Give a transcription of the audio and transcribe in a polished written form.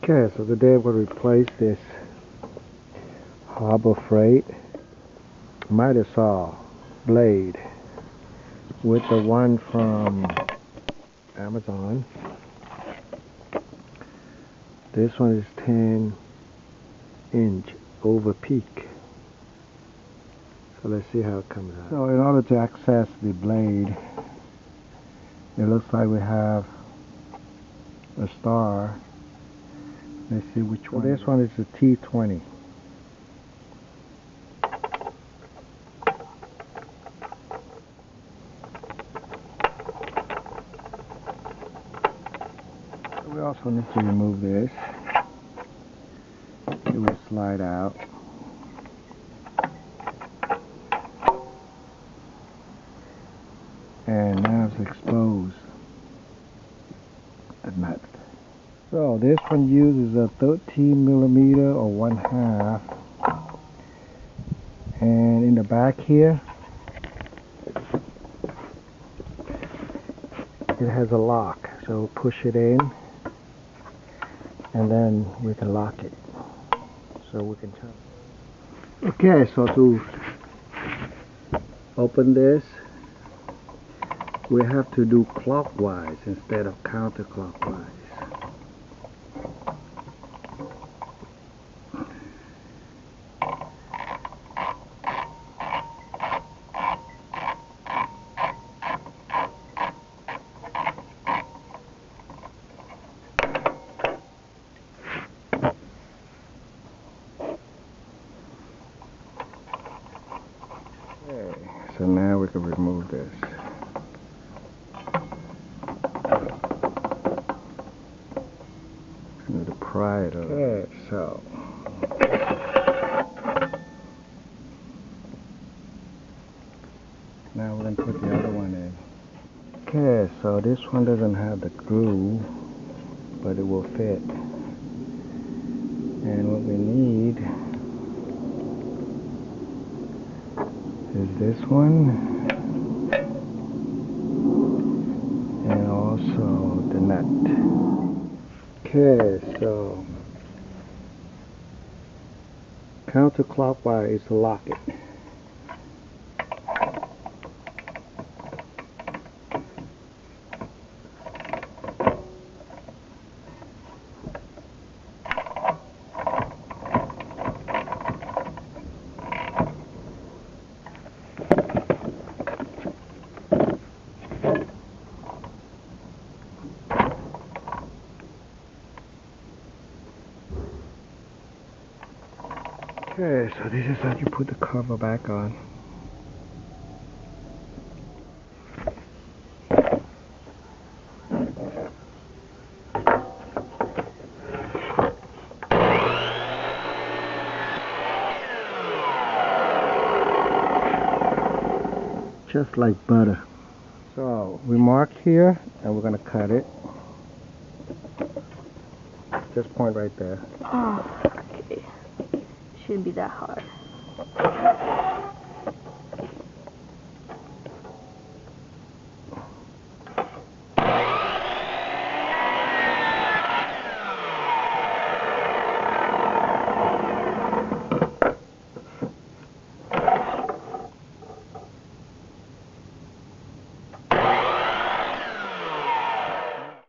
Okay, so today we'll replace this Harbor Freight miter saw blade with the one from Amazon. This one is 10-inch Overpeak. So let's see how it comes out. So in order to access the blade, it looks like we have a star. Let's see which one. This one is the T20. We also need to remove this. It will slide out. And now it's exposed. The nut. So this one uses a 13mm or 1/2, and in the back here it has a lock, so push it in and then we can lock it, so we can turn. Okay, so to open this we have to do clockwise instead of counterclockwise. Okay, so now we can remove this. To pry it over. Okay, so now we're going to put the other one in. Okay, so this one doesn't have the groove, but it will fit. And what we need is this one and also the nut. Okay, so counterclockwise is to lock it. Okay, so this is how you put the cover back on. Just like butter. So we mark here and we're going to cut it. Just point right there. Oh, okay. Shouldn't be that hard.